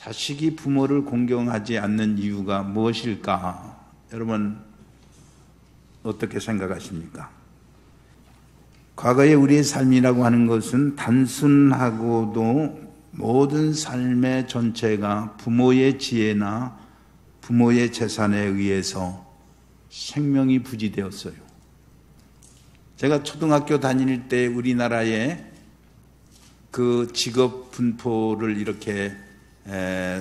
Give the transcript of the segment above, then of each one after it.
자식이 부모를 공경하지 않는 이유가 무엇일까? 여러분 어떻게 생각하십니까? 과거의 우리의 삶이라고 하는 것은 단순하고도 모든 삶의 전체가 부모의 지혜나 부모의 재산에 의해서 생명이 부지되었어요. 제가 초등학교 다닐 때 우리나라의 그 직업 분포를 이렇게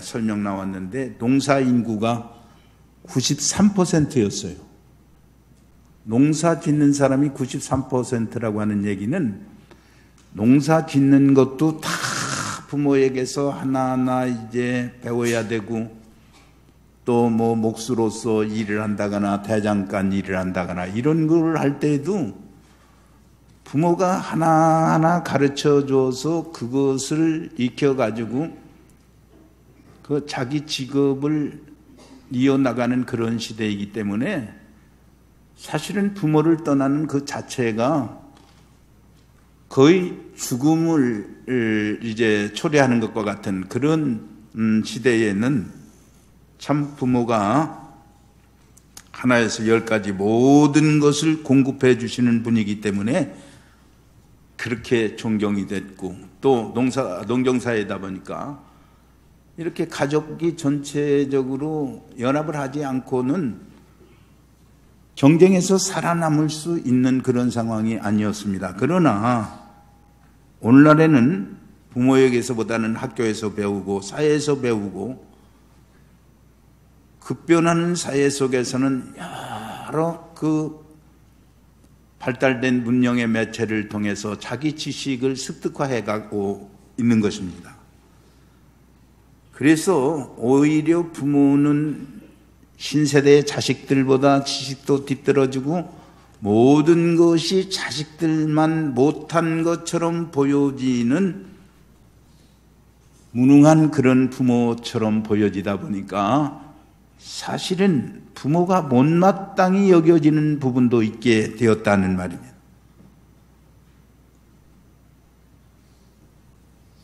설명 나왔는데 농사 인구가 93%였어요. 농사 짓는 사람이 93%라고 하는 얘기는 농사 짓는 것도 다 부모에게서 하나하나 이제 배워야 되고 또 뭐 목수로서 일을 한다거나 대장간 일을 한다거나 이런 걸 할 때에도 부모가 하나하나 가르쳐 줘서 그것을 익혀가지고 그 자기 직업을 이어나가는 그런 시대이기 때문에 사실은 부모를 떠나는 그 자체가 거의 죽음을 이제 초래하는 것과 같은 그런 시대에는 참 부모가 하나에서 10까지 모든 것을 공급해 주시는 분이기 때문에 그렇게 존경이 됐고 또 농경사회다 보니까 이렇게 가족이 전체적으로 연합을 하지 않고는 경쟁에서 살아남을 수 있는 그런 상황이 아니었습니다. 그러나 오늘날에는 부모에게서보다는 학교에서 배우고 사회에서 배우고 급변하는 사회 속에서는 여러 그 발달된 문명의 매체를 통해서 자기 지식을 습득화해 가고 있는 것입니다. 그래서 오히려 부모는 신세대의 자식들보다 지식도 뒤떨어지고 모든 것이 자식들만 못한 것처럼 보여지는 무능한 그런 부모처럼 보여지다 보니까 사실은 부모가 못마땅히 여겨지는 부분도 있게 되었다는 말입니다.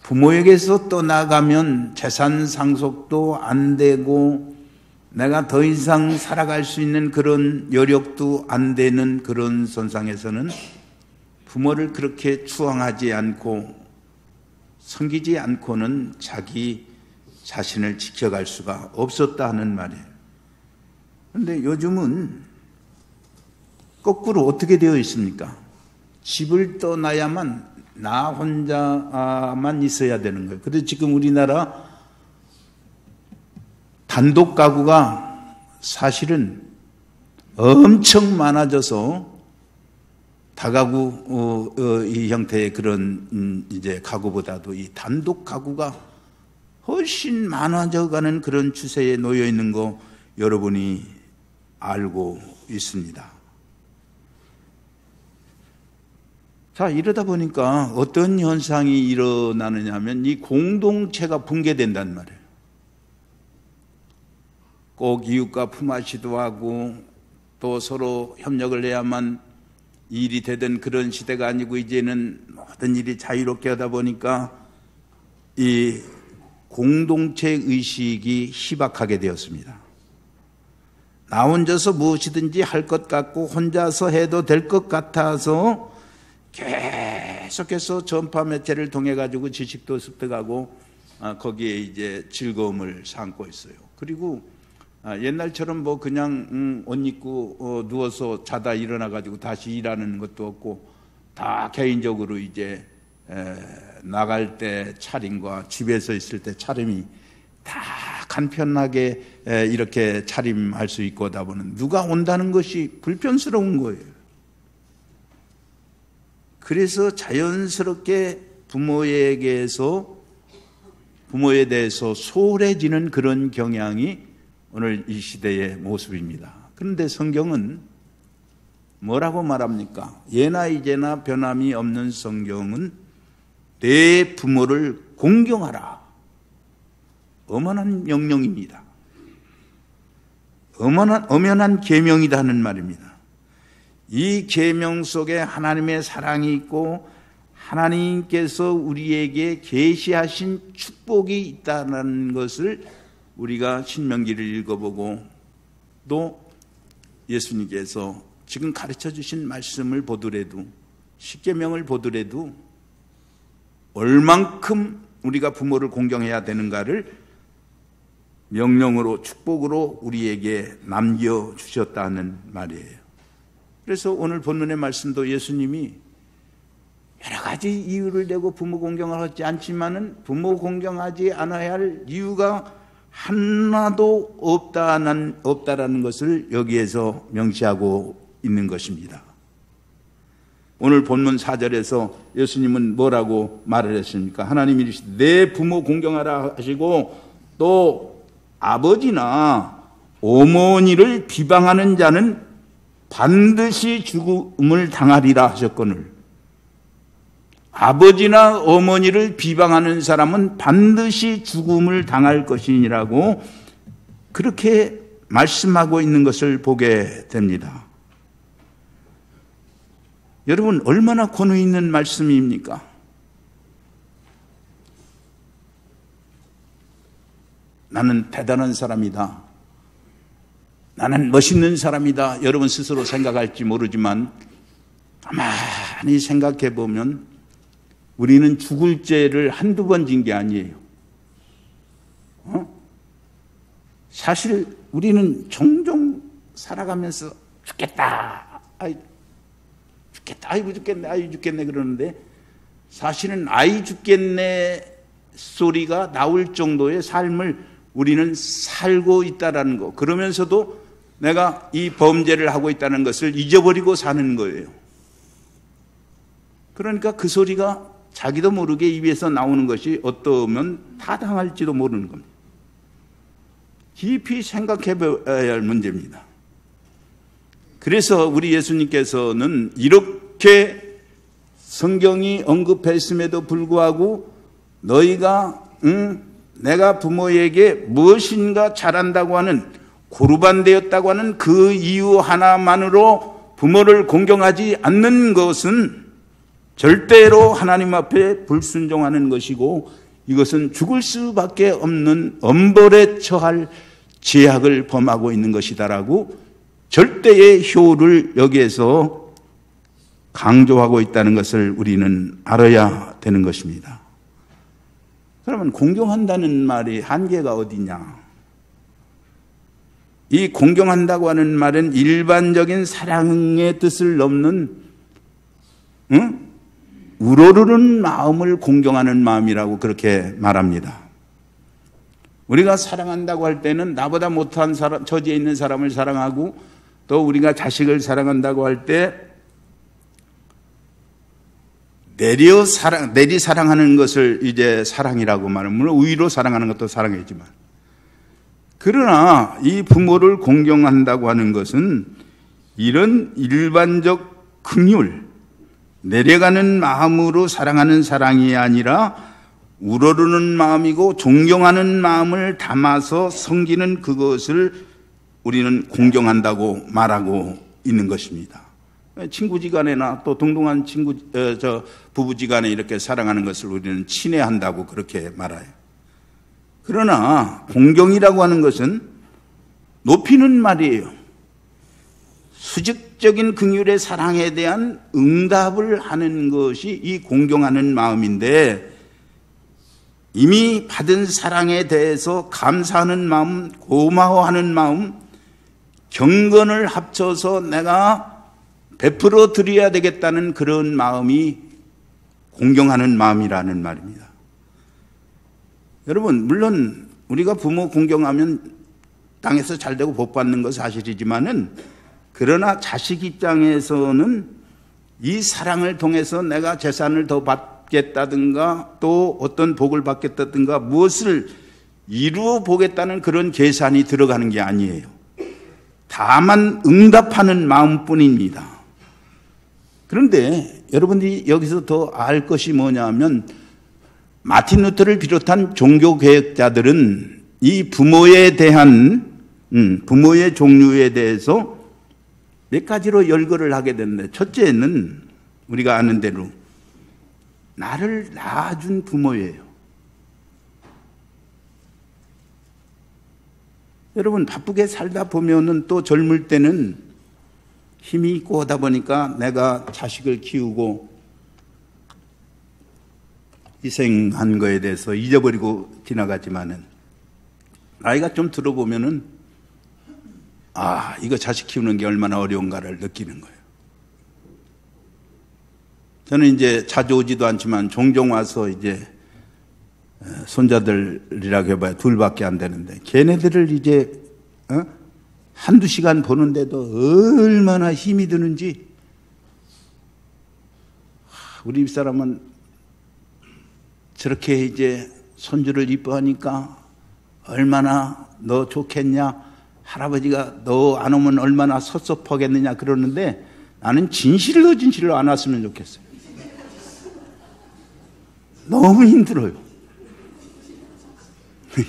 부모에게서 떠나가면 재산 상속도 안 되고 내가 더 이상 살아갈 수 있는 그런 여력도 안 되는 그런 선상에서는 부모를 그렇게 추앙하지 않고 섬기지 않고는 자기 자신을 지켜갈 수가 없었다 하는 말이에요. 그런데 요즘은 거꾸로 어떻게 되어 있습니까? 집을 떠나야만 나 혼자만 있어야 되는 거예요. 그래서 지금 우리나라 단독 가구가 사실은 엄청 많아져서 다가구 이 형태의 그런 이제 가구보다도 이 단독 가구가 훨씬 많아져가는 그런 추세에 놓여 있는 거 여러분이 알고 있습니다. 자, 이러다 보니까 어떤 현상이 일어나느냐 하면 이 공동체가 붕괴된단 말이에요. 꼭 이웃과 품앗이도 하고 또 서로 협력을 해야만 일이 되던 그런 시대가 아니고 이제는 모든 일이 자유롭게 하다 보니까 이 공동체 의식이 희박하게 되었습니다. 나 혼자서 무엇이든지 할 것 같고 혼자서 해도 될 것 같아서 계속해서 전파 매체를 통해 가지고 지식도 습득하고 거기에 이제 즐거움을 삼고 있어요. 그리고 옛날처럼 뭐 그냥 옷 입고 누워서 자다 일어나 가지고 다시 일하는 것도 없고 다 개인적으로 이제 나갈 때 차림과 집에서 있을 때 차림이 다 간편하게 이렇게 차림할 수 있고 하다 보면 누가 온다는 것이 불편스러운 거예요. 그래서 자연스럽게 부모에 대해서 소홀해지는 그런 경향이 오늘 이 시대의 모습입니다. 그런데 성경은 뭐라고 말합니까? 예나 이제나 변함이 없는 성경은 내 부모를 공경하라. 엄연한 명령입니다. 엄연한 계명이다 하는 말입니다. 이 계명 속에 하나님의 사랑이 있고 하나님께서 우리에게 계시하신 축복이 있다는 것을 우리가 신명기를 읽어보고 또 예수님께서 지금 가르쳐 주신 말씀을 보더라도 십계명을 보더라도 얼만큼 우리가 부모를 공경해야 되는가를 명령으로 축복으로 우리에게 남겨주셨다는 말이에요. 그래서 오늘 본문의 말씀도 예수님이 여러 가지 이유를 대고 부모 공경을 하지 않지만은 부모 공경하지 않아야 할 이유가 하나도 없다라는 것을 여기에서 명시하고 있는 것입니다. 오늘 본문 4절에서 예수님은 뭐라고 말을 했습니까? 하나님이 이르시되 내 부모 공경하라 하시고 또 아버지나 어머니를 비방하는 자는 반드시 죽음을 당하리라 하셨거늘 아버지나 어머니를 비방하는 사람은 반드시 죽음을 당할 것이니라고 그렇게 말씀하고 있는 것을 보게 됩니다. 여러분 얼마나 권위 있는 말씀입니까? 나는 대단한 사람이다. 나는 멋있는 사람이다. 여러분 스스로 생각할지 모르지만 가만히 생각해 보면 우리는 죽을 죄를 한두 번 진 게 아니에요. 사실 우리는 종종 살아가면서 죽겠다. 죽겠다. 아이고 죽겠네. 아이고 죽겠네 그러는데 사실은 아이 죽겠네 소리가 나올 정도의 삶을 우리는 살고 있다라는 거. 그러면서도 내가 이 범죄를 하고 있다는 것을 잊어버리고 사는 거예요. 그러니까 그 소리가 자기도 모르게 입에서 나오는 것이 어떠면 타당할지도 모르는 겁니다. 깊이 생각해 봐야 할 문제입니다. 그래서 우리 예수님께서는 이렇게 성경이 언급했음에도 불구하고 너희가 내가 부모에게 무엇인가 잘한다고 하는 고르반되었다고 하는 그 이유 하나만으로 부모를 공경하지 않는 것은 절대로 하나님 앞에 불순종하는 것이고 이것은 죽을 수밖에 없는 엄벌에 처할 죄악을 범하고 있는 것이다라고 절대의 효를 여기에서 강조하고 있다는 것을 우리는 알아야 되는 것입니다. 그러면 공경한다는 말이 한계가 어디냐? 이 공경한다고 하는 말은 일반적인 사랑의 뜻을 넘는 우러르는 마음을 공경하는 마음이라고 그렇게 말합니다. 우리가 사랑한다고 할 때는 나보다 못한 사람, 처지에 있는 사람을 사랑하고 또 우리가 자식을 사랑한다고 할 때 내리 사랑하는 것을 이제 사랑이라고 말하면 물론 위로 사랑하는 것도 사랑이지만 그러나 이 부모를 공경한다고 하는 것은 이런 일반적 긍휼 내려가는 마음으로 사랑하는 사랑이 아니라 우러르는 마음이고 존경하는 마음을 담아서 섬기는 그것을 우리는 공경한다고 말하고 있는 것입니다. 친구지간에나 또 동등한 부부지간에 이렇게 사랑하는 것을 우리는 친애한다고 그렇게 말해요. 그러나 공경이라고 하는 것은 높이는 말이에요. 수직적인 긍휼의 사랑에 대한 응답을 하는 것이 이 공경하는 마음인데 이미 받은 사랑에 대해서 감사하는 마음, 고마워하는 마음, 경건을 합쳐서 내가 베풀어 드려야 되겠다는 그런 마음이 공경하는 마음이라는 말입니다. 여러분 물론 우리가 부모 공경하면 땅에서 잘되고 복받는 건 사실이지만은 그러나 자식 입장에서는 이 사랑을 통해서 내가 재산을 더 받겠다든가 또 어떤 복을 받겠다든가 무엇을 이루어 보겠다는 그런 계산이 들어가는 게 아니에요. 다만 응답하는 마음뿐입니다. 그런데 여러분들이 여기서 더 알 것이 뭐냐면 마틴 루터를 비롯한 종교개혁자들은 이 부모에 대한 부모의 종류에 대해서 몇 가지로 열거를 하게 됐는데 첫째는 우리가 아는 대로 나를 낳아준 부모예요. 여러분, 바쁘게 살다 보면은 또 젊을 때는 힘이 있고 하다 보니까 내가 자식을 키우고 희생한 거에 대해서 잊어버리고 지나가지만은 나이가 좀 들어보면은 이거 자식 키우는 게 얼마나 어려운가를 느끼는 거예요. 저는 이제 자주 오지도 않지만 종종 와서 이제 손자들이라고 해봐야 둘밖에 안 되는데 걔네들을 이제 한두 시간 보는데도 얼마나 힘이 드는지. 우리 집사람은 저렇게 이제 손주를 이뻐하니까 얼마나 너 좋겠냐, 할아버지가 너 안 오면 얼마나 섭섭하겠느냐 그러는데 나는 진실로 안 왔으면 좋겠어요. 너무 힘들어요.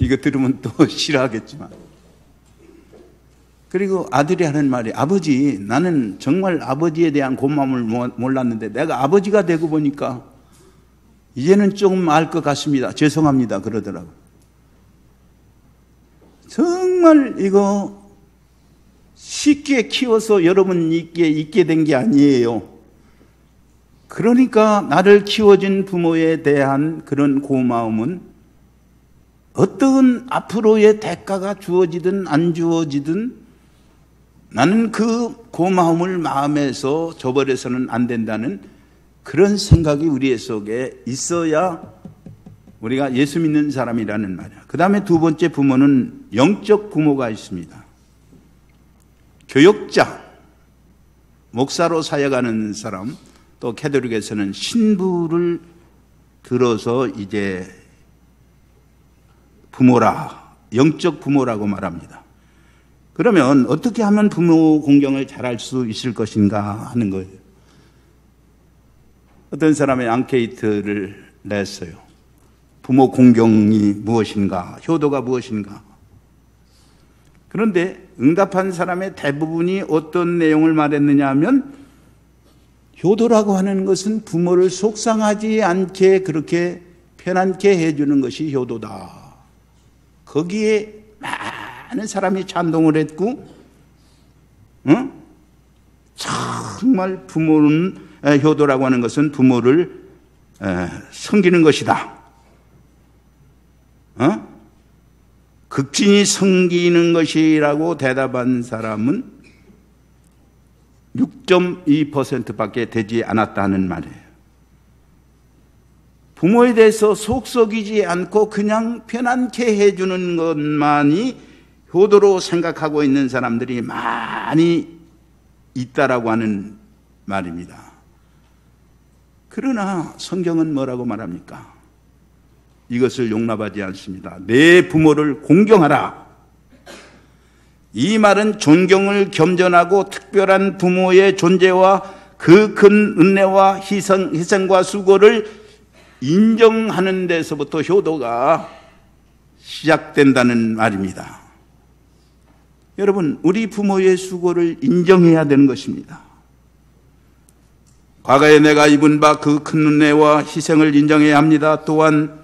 이거 들으면 또 싫어하겠지만. 그리고 아들이 하는 말이, 아버지, 나는 정말 아버지에 대한 고마움을 몰랐는데 내가 아버지가 되고 보니까 이제는 조금 알 것 같습니다. 죄송합니다. 그러더라고요. 정말 이거 쉽게 키워서 여러분께 있게 된 게 아니에요. 그러니까 나를 키워준 부모에 대한 그런 고마움은 어떤 앞으로의 대가가 주어지든 안 주어지든 나는 그 고마움을 마음에서 저버려서는 안 된다는 그런 생각이 우리 속에 있어야 우리가 예수 믿는 사람이라는 말이야. 그 다음에 두 번째 부모는 영적 부모가 있습니다. 교역자, 목사로 사역하는 사람, 또 캐톨릭에서는 신부를 들어서 이제 부모라, 영적 부모라고 말합니다. 그러면 어떻게 하면 부모 공경을 잘할 수 있을 것인가 하는 거예요. 어떤 사람이 앙케이트를 냈어요. 부모 공경이 무엇인가, 효도가 무엇인가. 그런데 응답한 사람의 대부분이 어떤 내용을 말했느냐 하면 효도라고 하는 것은 부모를 속상하지 않게 그렇게 편안케 해주는 것이 효도다. 거기에 많은 사람이 찬동을 했고, 정말 부모는 효도라고 하는 것은 부모를 섬기는 것이다. 극진히 섬기는 것이라고 대답한 사람은 6.2%밖에 되지 않았다는 말이에요. 부모에 대해서 속 썩이지 않고 그냥 편안케 해주는 것만이 효도로 생각하고 있는 사람들이 많이 있다라고 하는 말입니다. 그러나 성경은 뭐라고 말합니까? 이것을 용납하지 않습니다. 내 부모를 공경하라. 이 말은 존경을 겸전하고 특별한 부모의 존재와 그 큰 은혜와 희생과 수고를 인정하는 데서부터 효도가 시작된다는 말입니다. 여러분, 우리 부모의 수고를 인정해야 되는 것입니다. 과거에 내가 입은 바 그 큰 은혜와 희생을 인정해야 합니다. 또한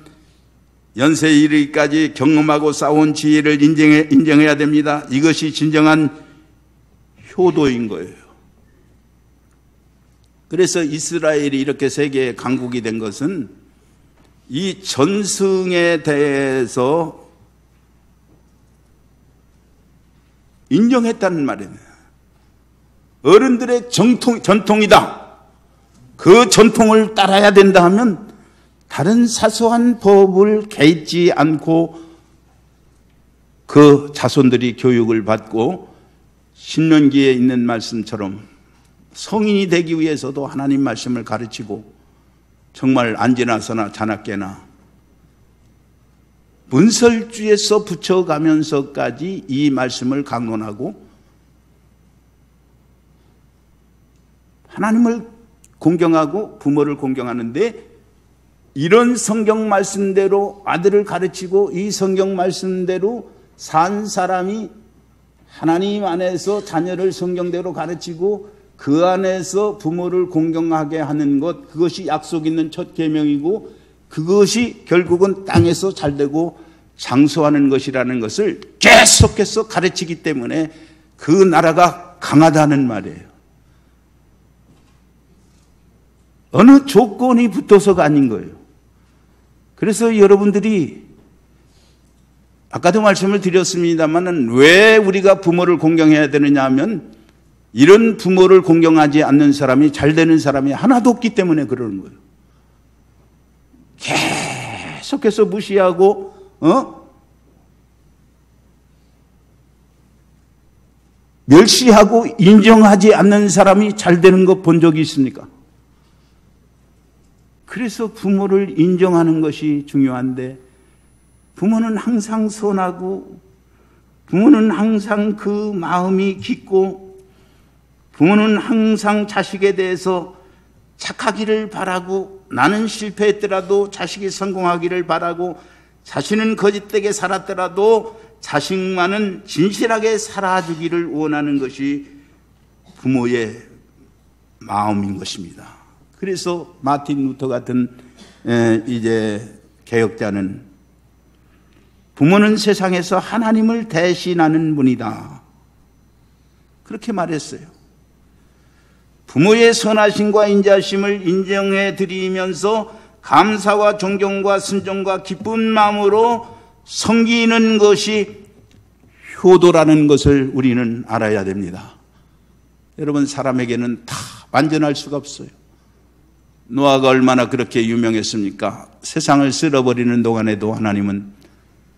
연세에 이르기까지 경험하고 쌓아온 지혜를 인정해야 됩니다. 이것이 진정한 효도인 거예요. 그래서 이스라엘이 이렇게 세계의 강국이 된 것은 이 전승에 대해서 인정했다는 말이에요. 어른들의 전통이다. 그 전통을 따라야 된다 하면 다른 사소한 법을 개입지 않고 그 자손들이 교육을 받고 신명기에 있는 말씀처럼 성인이 되기 위해서도 하나님 말씀을 가르치고 정말 안지나서나 자나깨나 문설주에서 붙여가면서까지 이 말씀을 강론하고 하나님을 공경하고 부모를 공경하는데 이런 성경 말씀대로 아들을 가르치고 이 성경 말씀대로 산 사람이 하나님 안에서 자녀를 성경대로 가르치고 그 안에서 부모를 공경하게 하는 것, 그것이 약속 있는 첫 계명이고 그것이 결국은 땅에서 잘되고 장수하는 것이라는 것을 계속해서 가르치기 때문에 그 나라가 강하다는 말이에요. 어느 조건이 붙어서가 아닌 거예요. 그래서 여러분들이 아까도 말씀을 드렸습니다만 왜 우리가 부모를 공경해야 되느냐 하면 이런 부모를 공경하지 않는 사람이 잘 되는 사람이 하나도 없기 때문에 그러는 거예요. 계속해서 무시하고 멸시하고 인정하지 않는 사람이 잘 되는 거 본 적이 있습니까? 그래서 부모를 인정하는 것이 중요한데 부모는 항상 선하고 부모는 항상 그 마음이 깊고 부모는 항상 자식에 대해서 착하기를 바라고 나는 실패했더라도 자식이 성공하기를 바라고 자신은 거짓되게 살았더라도 자식만은 진실하게 살아주기를 원하는 것이 부모의 마음인 것입니다. 그래서 마틴 루터 같은 이제 개혁자는 부모는 세상에서 하나님을 대신하는 분이다. 그렇게 말했어요. 부모의 선하심과 인자심을 인정해 드리면서 감사와 존경과 순종과 기쁜 마음으로 섬기는 것이 효도라는 것을 우리는 알아야 됩니다. 여러분, 사람에게는 다 완전할 수가 없어요. 노아가 얼마나 그렇게 유명했습니까? 세상을 쓸어버리는 동안에도 하나님은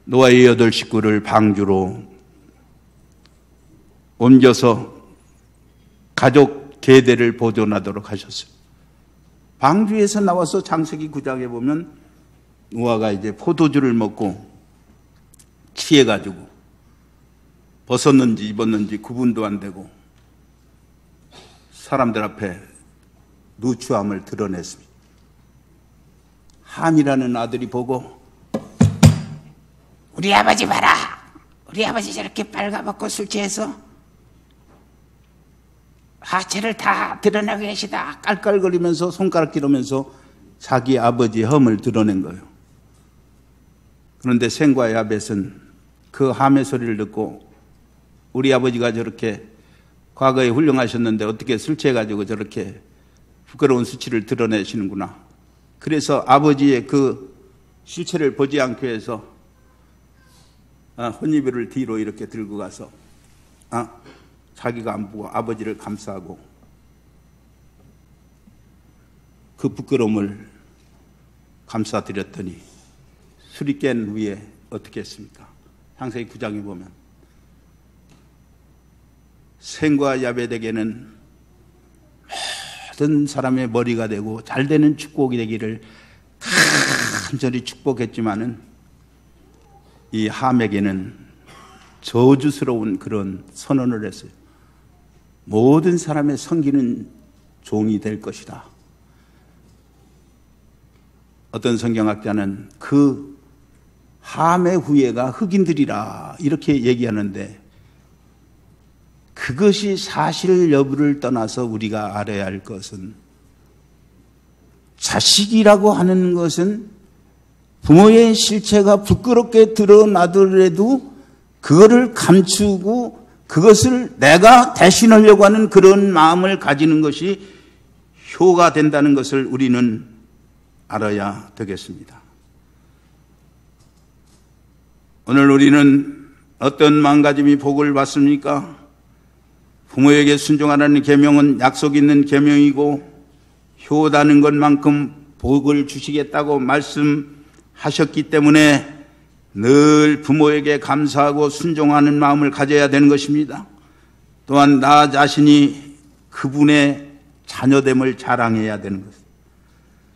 노아의 8 식구를 방주로 옮겨서 가족 계대를 보존하도록 하셨어요. 방주에서 나와서 창세기 9장에 보면 노아가 이제 포도주를 먹고 취해가지고 벗었는지 입었는지 구분도 안 되고 사람들 앞에 누추함을 드러냈습니다. 함이라는 아들이 보고 우리 아버지 봐라, 우리 아버지 저렇게 빨가벗고 술 취해서 하체를 다 드러내고 계시다 깔깔거리면서 손가락 기르면서 자기 아버지의 험을 드러낸 거예요. 그런데 셈과 야벳은 그 함의 소리를 듣고 우리 아버지가 저렇게 과거에 훌륭하셨는데 어떻게 술 취해가지고 저렇게 부끄러운 수치를 드러내시는구나. 그래서 아버지의 그 실체를 보지 않기 위해서 혼이별을 뒤로 이렇게 들고 가서 자기가 안 보고 아버지를 감싸고 그 부끄러움을 감싸드렸더니 술이 깬 후에 어떻게 했습니까? 창세기 9장에 보면 셈과 야벳에게는 모든 사람의 머리가 되고 잘되는 축복이 되기를 간절히 축복했지만은 이 함에게는 저주스러운 그런 선언을 했어요. 모든 사람의 섬기는 종이 될 것이다. 어떤 성경학자는 그 함의 후예가 흑인들이라 이렇게 얘기하는데 그것이 사실 여부를 떠나서 우리가 알아야 할 것은 자식이라고 하는 것은 부모의 실체가 부끄럽게 드러나더라도 그거를 감추고 그것을 내가 대신하려고 하는 그런 마음을 가지는 것이 효가 된다는 것을 우리는 알아야 되겠습니다. 오늘 우리는 어떤 마음가짐이 복을 받습니까? 부모에게 순종하라는 계명은 약속 있는 계명이고 효다는 것만큼 복을 주시겠다고 말씀하셨기 때문에 늘 부모에게 감사하고 순종하는 마음을 가져야 되는 것입니다. 또한 나 자신이 그분의 자녀됨을 자랑해야 되는 것입니다.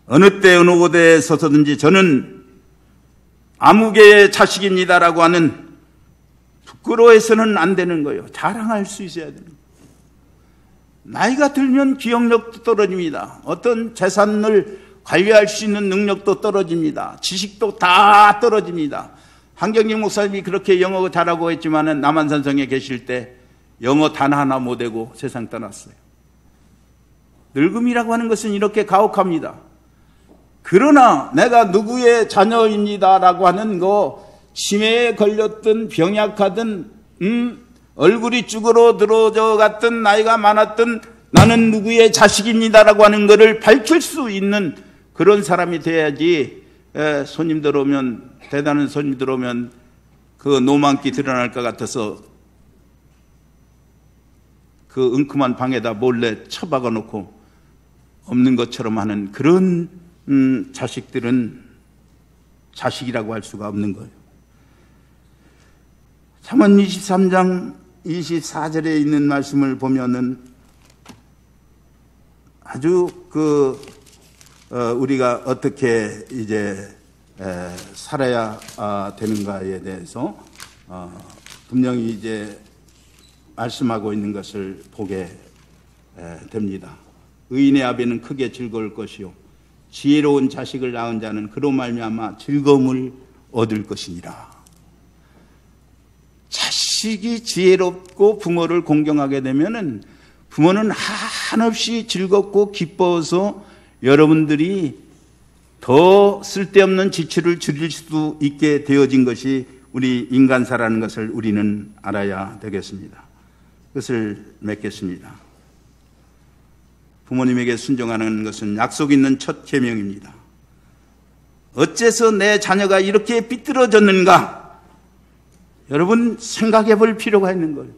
어느 때 어느 곳에 서서든지 저는 아무개의 자식입니다라고 하는 부끄러워해서는 안 되는 거예요. 자랑할 수 있어야 되는 거예요. 나이가 들면 기억력도 떨어집니다. 어떤 재산을 관리할 수 있는 능력도 떨어집니다. 지식도 다 떨어집니다. 한경직 목사님이 그렇게 영어 잘하고 했지만은 남한산성에 계실 때 영어 단 하나 못하고 세상 떠났어요. 늙음이라고 하는 것은 이렇게 가혹합니다. 그러나 내가 누구의 자녀입니다라고 하는 거, 치매에 걸렸든 병약하든 얼굴이 쭈그러들어져 갔든 나이가 많았든 나는 누구의 자식입니다라고 하는 것을 밝힐 수 있는 그런 사람이 돼야지. 손님들 오면, 대단한 손님들 오면 그 노만기 드러날 것 같아서 그 은큼한 방에다 몰래 처박아 놓고 없는 것처럼 하는 그런 자식들은 자식이라고 할 수가 없는 거예요. 잠언 23장 24절에 있는 말씀을 보면은 아주 우리가 어떻게 이제 살아야 되는가에 대해서 분명히 이제 말씀하고 있는 것을 보게 됩니다. 의인의 아비는 크게 즐거울 것이요 지혜로운 자식을 낳은 자는 그로 말미암아 즐거움을 얻을 것이니라. 자식이 지혜롭고 부모를 공경하게 되면은 부모는 한없이 즐겁고 기뻐서 여러분들이 더 쓸데없는 지출을 줄일 수 있게 되어진 것이 우리 인간사라는 것을 우리는 알아야 되겠습니다. 그것을 맺겠습니다. 부모님에게 순종하는 것은 약속 있는 첫 계명입니다. 어째서 내 자녀가 이렇게 삐뚤어졌는가? 여러분 생각해 볼 필요가 있는 거예요.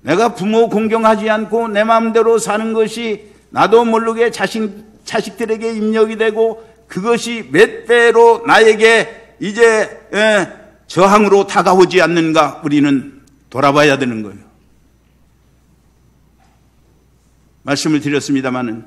내가 부모 공경하지 않고 내 마음대로 사는 것이 나도 모르게 자식들에게 입력이 되고 그것이 몇 배로 나에게 이제 저항으로 다가오지 않는가? 우리는 돌아봐야 되는 거예요. 말씀을 드렸습니다마는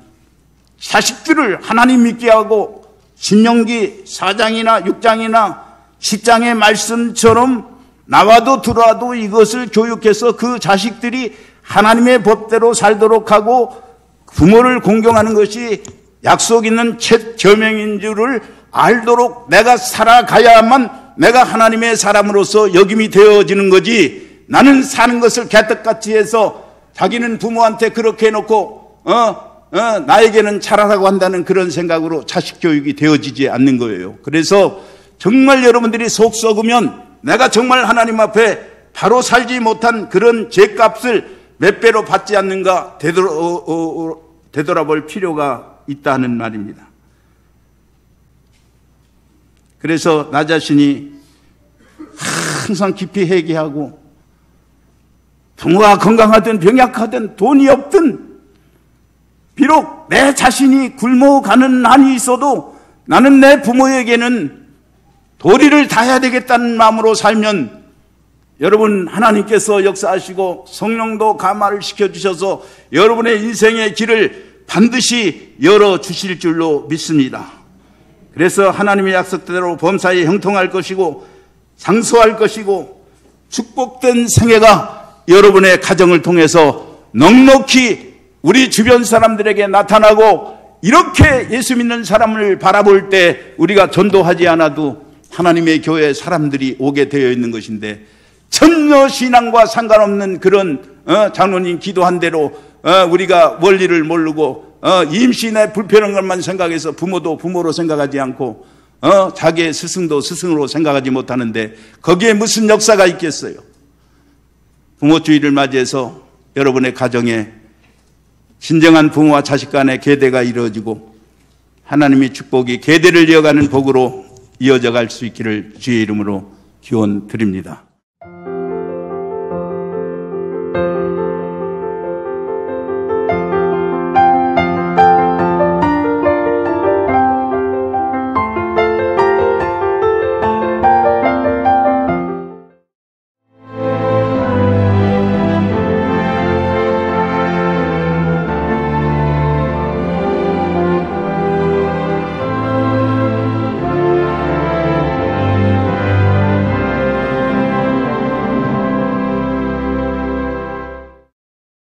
자식들을 하나님 믿게 하고 신명기 4장이나 6장이나 10장의 말씀처럼 나와도 들어와도 이것을 교육해서 그 자식들이 하나님의 법대로 살도록 하고 부모를 공경하는 것이 약속 있는 첫 계명인 줄을 알도록 내가 살아가야만 내가 하나님의 사람으로서 역임이 되어지는 거지. 나는 사는 것을 개떡같이 해서 자기는 부모한테 그렇게 해놓고 나에게는 잘하라고 한다는 그런 생각으로 자식 교육이 되어지지 않는 거예요. 그래서 정말 여러분들이 속 썩으면 내가 정말 하나님 앞에 바로 살지 못한 그런 죄값을 몇 배로 받지 않는가 되돌아볼 필요가 있다는 말입니다. 그래서 나 자신이 항상 깊이 회개하고 부모가 건강하든 병약하든 돈이 없든 비록 내 자신이 굶어가는 한이 있어도 나는 내 부모에게는 도리를 다해야 되겠다는 마음으로 살면 여러분 하나님께서 역사하시고 성령도 감화를 시켜주셔서 여러분의 인생의 길을 반드시 열어주실 줄로 믿습니다. 그래서 하나님의 약속대로 범사에 형통할 것이고 장수할 것이고 축복된 생애가 여러분의 가정을 통해서 넉넉히 우리 주변 사람들에게 나타나고 이렇게 예수 믿는 사람을 바라볼 때 우리가 전도하지 않아도 하나님의 교회에 사람들이 오게 되어 있는 것인데 전혀 신앙과 상관없는 그런 장로님 기도한 대로 우리가 원리를 모르고 임신의 불편한 것만 생각해서 부모도 부모로 생각하지 않고 자기의 스승도 스승으로 생각하지 못하는데 거기에 무슨 역사가 있겠어요? 부모주의를 맞이해서 여러분의 가정에 진정한 부모와 자식 간의 계대가 이루어지고 하나님의 축복이 계대를 이어가는 복으로 이어져 갈 수 있기를 주의 이름으로 기원 드립니다.